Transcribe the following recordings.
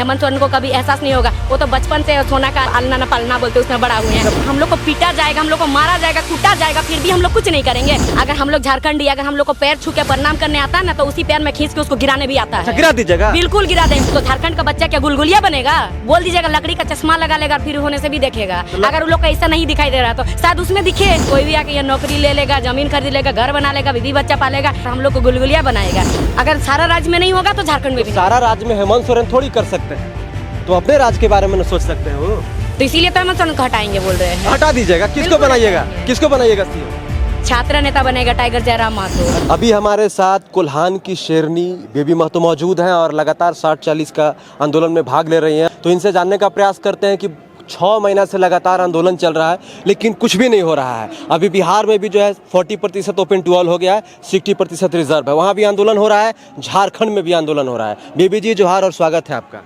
हेमंत सोरेन को कभी एहसास नहीं होगा। वो तो बचपन से सोना का आलना पालना बोलते उसमें बड़ा हुए हैं। हम लोग को पीटा जाएगा, हम लोग को मारा जाएगा, कूटा जाएगा, फिर भी हम लोग कुछ नहीं करेंगे। अगर हम लोग झारखंडी, अगर हम लोग को पैर छू के प्रणाम करने आता है ना, तो उसी पैर में खींच के उसको गिराने भी आता है। गिरा दीजिएगा? बिल्कुल गिरा देंगे। तो झारखंड का बच्चा क्या गुलगुलिया बनेगा? बोल दीजिएगा, लकड़ी का चश्मा लगा लेगा, फिर होने से भी देखेगा। अगर उन लोग का ऐसा नहीं दिखाई दे रहा तो शायद उसमें दिखे। कोई भी आके नौकरी ले लेगा, जमीन खरीद लेगा, घर बना लेगा, बीवी बच्चा पालेगा, हम लोग को गुलगुलिया बनाएगा। अगर सारा राज्य में नहीं होगा तो झारखंड में भी। सारा राज्य में हेमंत सोरेन थोड़ी कर सकते हैं, तो अपने राज्य के बारे में सोच सकते हैं वो। तो इसीलिए तो हेमंत सोरेन को हटाएंगे बोल रहे हैं। हटा दीजिएगा? किसको बनाइएगा? किसको बनाइएगा सीएम? छात्र नेता बनेगा टाइगर जयराम महतो। अभी हमारे साथ कोल्हान की शेरनी बेबी महतो मौजूद हैं और लगातार 60-40 का आंदोलन में भाग ले रही हैं। तो इनसे जानने का प्रयास करते हैं कि 6 महीना से लगातार आंदोलन चल रहा है लेकिन कुछ भी नहीं हो रहा है। अभी बिहार में भी जो है 40% ओपन टू ऑल हो गया है, 60% रिजर्व है, वहाँ भी आंदोलन हो रहा है, झारखंड में भी आंदोलन हो रहा है। बेबी जी जोहार और स्वागत है आपका।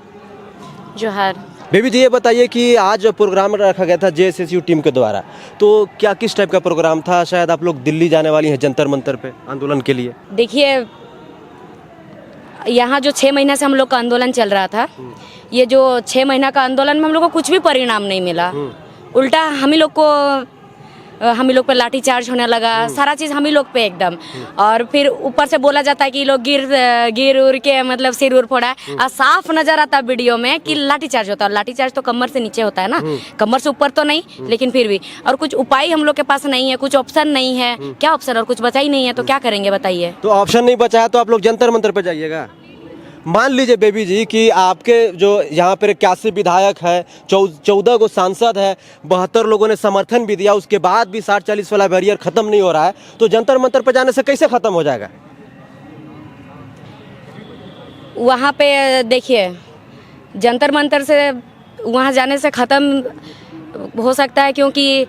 जोहार। बेबी जी ये बताइए कि आज जो प्रोग्राम रखा गया था जेएसएसयू टीम के द्वारा, तो क्या किस टाइप का प्रोग्राम था? शायद आप लोग दिल्ली जाने वाली हैं जंतर मंतर पे आंदोलन के लिए। देखिए, यहाँ जो 6 महीना से हम लोग का आंदोलन चल रहा था, ये जो 6 महीना का आंदोलन में हम लोग को कुछ भी परिणाम नहीं मिला। उल्टा हम ही लोग पे लाठीचार्ज होने लगा, सारा चीज़ हम ही लोग पे एकदम। और फिर ऊपर से बोला जाता है कि लोग गिर उड़ के मतलब सिर उड़ फोड़ा है। और साफ नजर आता है वीडियो में कि लाठीचार्ज होता है। लाठीचार्ज तो कमर से नीचे होता है ना, कमर से ऊपर तो नहीं, लेकिन फिर भी। और कुछ उपाय हम लोग के पास नहीं है, कुछ ऑप्शन नहीं है। क्या ऑप्शन? और कुछ बचा ही नहीं है, तो क्या करेंगे बताइए? तो ऑप्शन नहीं बचा है तो आप लोग जंतर मंतर पे जाइएगा। मान लीजिए बेबी जी कि आपके जो यहाँ पर 81 विधायक है, 14 को सांसद है, 72 लोगों ने समर्थन भी दिया, उसके बाद भी 60-40 वाला बैरियर खत्म नहीं हो रहा है, तो जंतर मंतर पे जाने से कैसे खत्म हो जाएगा? वहाँ पे देखिए, जंतर मंतर से वहाँ जाने से खत्म हो सकता है, क्योंकि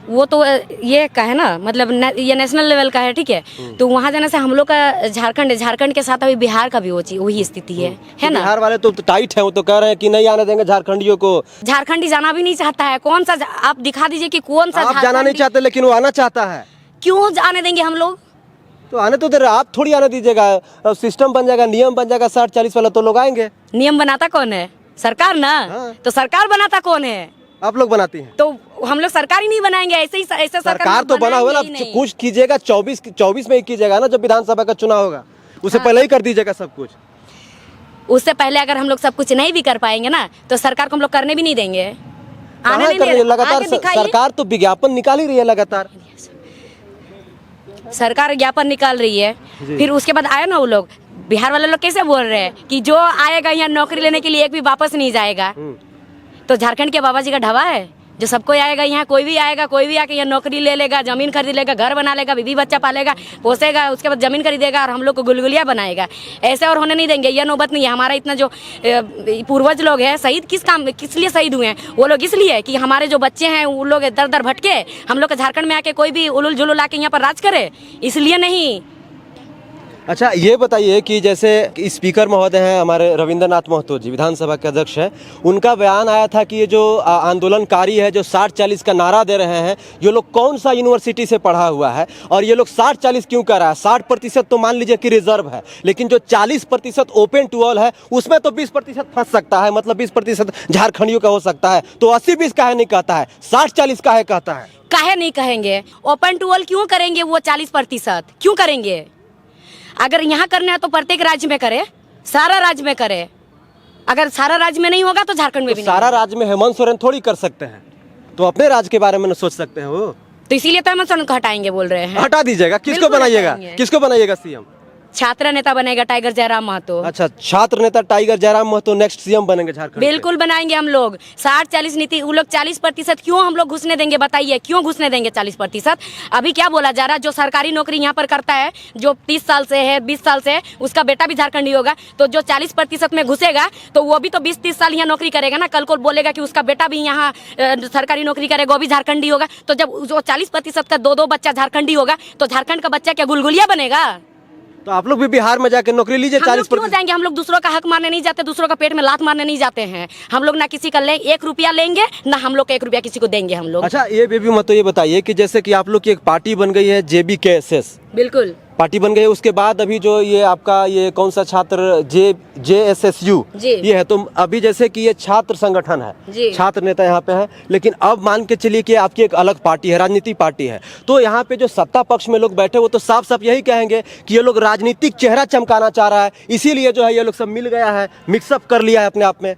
वो तो ये का है ना, मतलब ये नेशनल लेवल का है, ठीक है। तो वहाँ जाने से हम लोग का झारखंड के साथ अभी बिहार का भी वही स्थिति है तो ना। बिहार वाले तो टाइट है, वो तो कह रहे हैं कि नहीं आने देंगे झारखंडियों को। झारखंडी जाना भी नहीं चाहता है। कौन सा आप दिखा दीजिए कि कौन सा आप जाना नहीं चाहते लेकिन वो आना चाहता है। क्यों आने देंगे हम लोग? तो आने तो दे रहे, आप थोड़ी आने दीजिएगा। सिस्टम बन जाएगा, नियम बन जाएगा, 60-40 वाला तो लोग आएंगे। नियम बनाता कौन है? सरकार ना। तो सरकार बनाता कौन है? आप लोग बनाती हैं। तो हम लोग सरकार ही नहीं बनाएंगे, ऐसे सरकार तो बना हुआ ना। कुछ कीजिएगा 24 में ही कीजिएगा ना, जब विधानसभा का चुनाव होगा, उससे पहले ही कर दीजिएगा सब कुछ। उससे पहले अगर हम लोग सब कुछ नहीं भी कर पाएंगे ना, तो सरकार को हम लोग करने भी नहीं देंगे। आने नहीं देंगे। लगातार सरकार तो विज्ञापन निकाल ही रही है लगातार। सरकार विज्ञापन निकाल रही है, फिर उसके बाद आए ना वो लोग, बिहार वाले लोग कैसे बोल रहे हैं कि जो आएगा यहाँ नौकरी लेने के लिए एक भी वापस नहीं जाएगा। तो झारखंड के बाबा जी का ढाबा है जो सबको आएगा यहाँ, कोई भी आके यहाँ नौकरी ले लेगा, जमीन खरीद लेगा, घर बना लेगा, बीवी बच्चा पालेगा, पोसेगा, उसके बाद जमीन खरीदेगा और हम लोग को गुलगुलिया बनाएगा। ऐसे और होने नहीं देंगे। यह नौबत नहीं है। हमारा इतना जो पूर्वज लोग हैं, शहीद किस लिए शहीद हुए हैं? वो लोग इसलिए कि हमारे जो बच्चे हैं वो लोग दर दर भटके, हम लोग के झारखंड में आके कोई भी उलुल जुलुल आके यहाँ पर राज करे, इसलिए नहीं। अच्छा ये बताइए कि जैसे स्पीकर महोदय हैं हमारे रविंद्रनाथ महतो जी, विधानसभा के अध्यक्ष हैं, उनका बयान आया था कि ये जो आंदोलनकारी है जो 60-40 का नारा दे रहे हैं, ये लोग कौन सा यूनिवर्सिटी से पढ़ा हुआ है और ये लोग 60-40 क्यों कर रहा है? 60% तो मान लीजिए कि रिजर्व है, लेकिन जो 40% ओपन टू ऑल है उसमें तो 20% फंस सकता है, मतलब 20% झारखंडियों का हो सकता है। तो 80-20 काहे नहीं कहता है, 60-40 काहे कहता है? काहे नहीं कहेंगे? ओपन टू ऑल क्यों करेंगे? वो 40% क्यों करेंगे? अगर यहाँ करना है तो प्रत्येक राज्य में करे, सारा राज्य में करे। अगर सारा राज्य में नहीं होगा तो झारखंड में भी सारा राज्य में हेमंत सोरेन थोड़ी कर सकते हैं, तो अपने राज्य के बारे में सोच सकते हैं वो। तो इसीलिए तो हेमंत सोरेन को हटाएंगे बोल रहे हैं। हटा दीजिएगा? किसको बनाइएगा? किसको बनाइएगा सीएम? छात्र नेता बनेगा टाइगर जयराम महतो। अच्छा, छात्र नेता Tiger Jairam Mahato next CM बनेंगे झारखंड? बिल्कुल बनाएंगे हम लोग। 60-40 नीति, वो लोग 40% क्यों हम लोग घुसने देंगे? बताइए क्यों घुसने देंगे 40%? अभी क्या बोला जा रहा है, जो सरकारी नौकरी यहाँ पर करता है, जो 30 साल से है, 20 साल से है, उसका बेटा भी झारखंडी होगा। तो जो 40% में घुसेगा तो वो भी तो 20-30 साल यहाँ नौकरी करेगा ना। कल को बोलेगा कि उसका बेटा भी यहाँ सरकारी नौकरी करेगा, वो भी झारखंडी होगा। तो जब जो 40% का 2-2 बच्चा झारखंडी होगा, तो झारखंड का बच्चा क्या गुलगुलिया बनेगा? तो आप लोग भी बिहार में जाकर नौकरी लीजिए। 40% जाएंगे? हम लोग दूसरों का हक मारने नहीं जाते, दूसरों का पेट में लात मारने नहीं जाते हैं। हम लोग ना किसी का 1 रुपया लेंगे, ना हम लोग का 1 रुपया किसी को देंगे हम लोग। अच्छा ये बेबी महतो ये बताइए कि जैसे कि आप लोग की एक पार्टी बन गई है JBKSS, बिल्कुल पार्टी बन गई। उसके बाद अभी जो ये आपका ये कौन सा छात्र JSSU जी। ये है, तो अभी जैसे कि ये छात्र संगठन जी। है, छात्र नेता यहाँ पे है, लेकिन अब मान के चलिए कि आपकी एक अलग पार्टी है, राजनीतिक पार्टी है, तो यहाँ पे जो सत्ता पक्ष में लोग बैठे वो तो साफ साफ यही कहेंगे कि ये लोग राजनीतिक चेहरा चमकाना चाह रहा है, इसीलिए जो है ये लोग सब मिल गया है, मिक्सअप कर लिया है अपने आप में।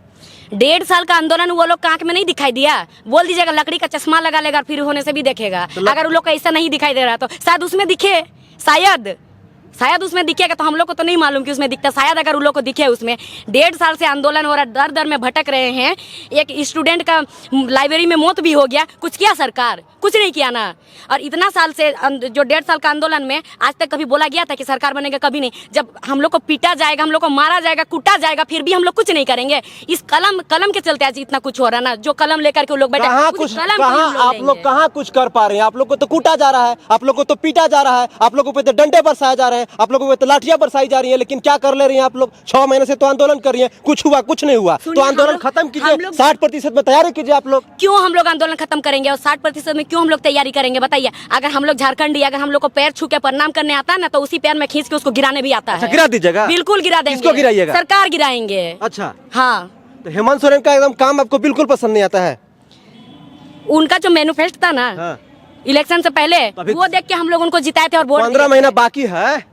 1.5 साल का आंदोलन वो लोग आंख में नहीं दिखाई दिया, बोल दीजिएगा लकड़ी का चश्मा लगा लेगा, फिर होने से भी देखेगा। अगर उन लोग को ऐसा नहीं दिखाई दे रहा तो शायद उसमें दिखे, शायद उसमें दिखेगा, तो हम लोग को तो नहीं मालूम कि उसमें दिखता, शायद अगर उन लोग को दिखे उसमें। 1.5 साल से आंदोलन हो रहा, दर दर में भटक रहे हैं, एक स्टूडेंट का लाइब्रेरी में मौत भी हो गया, कुछ किया सरकार? कुछ नहीं किया ना। और इतना साल से जो 1.5 साल का आंदोलन में आज तक कभी बोला गया था कि सरकार बनेगा? कभी नहीं। जब हम लोग को पीटा जाएगा, हम लोग को मारा जाएगा, कूटा जाएगा, फिर भी हम लोग कुछ नहीं करेंगे। इस कलम के चलते आज इतना कुछ हो रहा ना, जो कलम लेकर के लोग बैठे, आप लोग कहाँ कुछ कर पा रहे हैं? आप लोग को तो कूटा जा रहा है, आप लोग को तो पीटा जा रहा है, आप लोगों पे तो डंडे बरसाए जा रहे हैं, आप लोगों पे तो लाठियां बरसाई जा रही है, लेकिन क्या कर ले रही हैं आप लोग? 6 महीने से तो आंदोलन कर रही है, कुछ हुआ? कुछ नहीं हुआ। तो आंदोलन खत्म कीजिए, 60% में तैयारी कीजिए आप लोग। क्यों हम लोग आंदोलन खत्म करेंगे और 60% में क्यों हम लोग तैयारी करेंगे बताइए? अगर हम लोग झारखंडी, अगर हम लोग को पैर छू के प्रणाम करने आता है ना, तो उसी पैर में खींच के उसको गिराने भी आता है। गिरा दीजिएगा? बिल्कुल गिरा देंगे। किसको गिराइएगा? सरकार गिराएंगे। अच्छा, हाँ। तो हेमंत सोरेन का एकदम काम आपको बिल्कुल पसंद नहीं आता है? उनका जो मैनिफेस्टो था ना, हाँ। इलेक्शन से पहले, वो देख के हम लोग उनको जिताए थे और वोट 15 महीना बाकी है।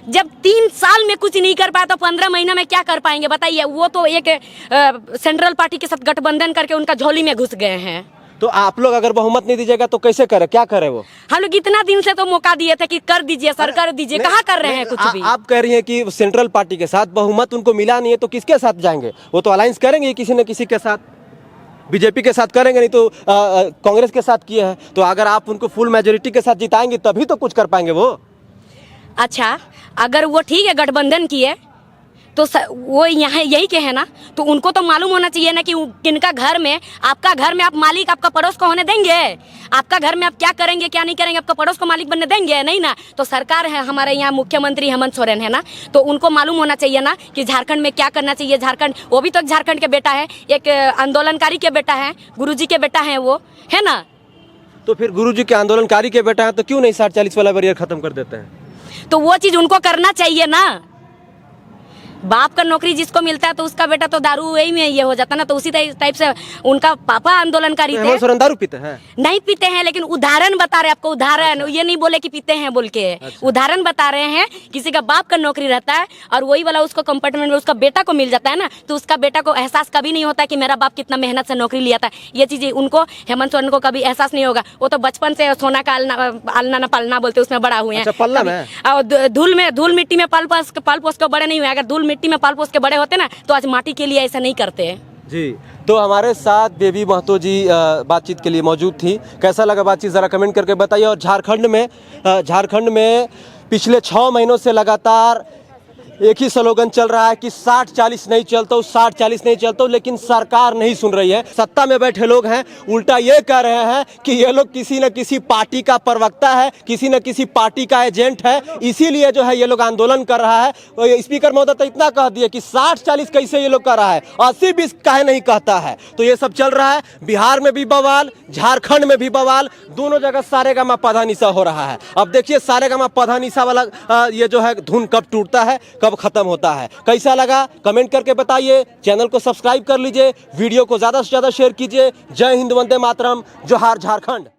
जब 3 साल में कुछ नहीं कर पाया तो 15 महीना में क्या कर पाएंगे बताइए? वो तो एक सेंट्रल पार्टी के साथ गठबंधन करके उनका झोली में घुस गए हैं। तो आप लोग अगर बहुमत नहीं दीजिएगा तो कैसे करे? क्या करे वो? हम लोग इतना दिन से तो मौका दिए थे कि कर दीजिए सर, कर दीजिए, कहाँ कर रहे हैं कुछ भी? आप कह रही हैं कि सेंट्रल पार्टी के साथ बहुमत उनको मिला नहीं है, तो किसके साथ जाएंगे? वो तो अलायंस करेंगे किसी न किसी के साथ, बीजेपी के साथ करेंगे, नहीं तो कांग्रेस के साथ किए हैं। तो अगर आप उनको फुल मेजोरिटी के साथ जिताएंगे तभी तो कुछ कर पाएंगे वो। अच्छा, अगर वो ठीक है गठबंधन किए तो वो यहाँ यही के है ना, तो उनको तो मालूम होना चाहिए ना कि किनका घर में, आपका घर में आप मालिक आपका पड़ोस को होने देंगे? आपका घर में आप क्या करेंगे क्या नहीं करेंगे, आपका पड़ोस को मालिक बनने देंगे? नहीं ना। तो सरकार है हमारे यहाँ, मुख्यमंत्री हेमंत सोरेन है ना, तो उनको मालूम होना चाहिए ना कि झारखंड में क्या करना चाहिए। झारखंड, वो भी तो झारखंड के बेटा है, एक आंदोलनकारी के बेटा है, गुरुजी के बेटा है, वो है ना। तो फिर गुरुजी के आंदोलनकारी के बेटा है, तो क्यों नहीं 60-40 वाला बैरियर खत्म कर देते हैं? तो वो चीज उनको करना चाहिए ना। बाप का नौकरी जिसको मिलता है तो उसका बेटा तो दारू यही में ये हो जाता ना, तो उसी टाइप से उनका पापा आंदोलनकारी थे। हेमंत सोरेन दारू पीते हैं? नहीं पीते हैं, लेकिन उदाहरण बता रहे आपको, उदाहरण। ये नहीं बोले कि पीते हैं बोल के, उदाहरण बता रहे हैं। किसी का बाप का नौकरी रहता है और वही वाला उसको कंपार्टमेंट में उसका बेटा को मिल जाता है ना, तो उसका बेटा को एहसास कभी नहीं होता कि मेरा बाप कितना मेहनत से नौकरी लिया था। ये चीजें उनको, हेमंत सोरेन को कभी एहसास नहीं होगा। वो तो बचपन से सोना का आलना ना पालना बोलते उसमें बड़ा हुए हैं। धूल मिट्टी में पाल पोस के बड़े नहीं हुए। अगर धूल मिट्टी में पाल पोस के बड़े होते ना तो आज माटी के लिए ऐसा नहीं करते जी। तो हमारे साथ बेबी महतो जी बातचीत के लिए मौजूद थी। कैसा लगा बातचीत जरा कमेंट करके बताइए। और झारखंड में पिछले 6 महीनों से लगातार एक ही स्लोगन चल रहा है कि 60-40 नहीं चलता, 60-40 नहीं चलता, लेकिन सरकार नहीं सुन रही है। सत्ता में बैठे लोग हैं उल्टा ये कह रहे हैं कि ये लोग किसी न किसी पार्टी का प्रवक्ता है, किसी न किसी पार्टी का एजेंट है, इसीलिए जो है ये लोग आंदोलन कर रहा है। और स्पीकर महोदय तो इतना कह दिए कि 60-40 कैसे ये लोग कर रहा है, 80-20 काहे नहीं कहता है। तो ये सब चल रहा है। बिहार में भी बवाल, झारखंड में भी बवाल, दोनों जगह सारेगामा पधानिसा हो रहा है। अब देखिए सारेगामा पधानिसा वाला ये जो है धुन कब टूटता है, कब खत्म होता है। कैसा लगा कमेंट करके बताइए। चैनल को सब्सक्राइब कर लीजिए, वीडियो को ज्यादा से ज्यादा शेयर कीजिए। जय हिंद, वंदे मातरम, जोहार झारखंड।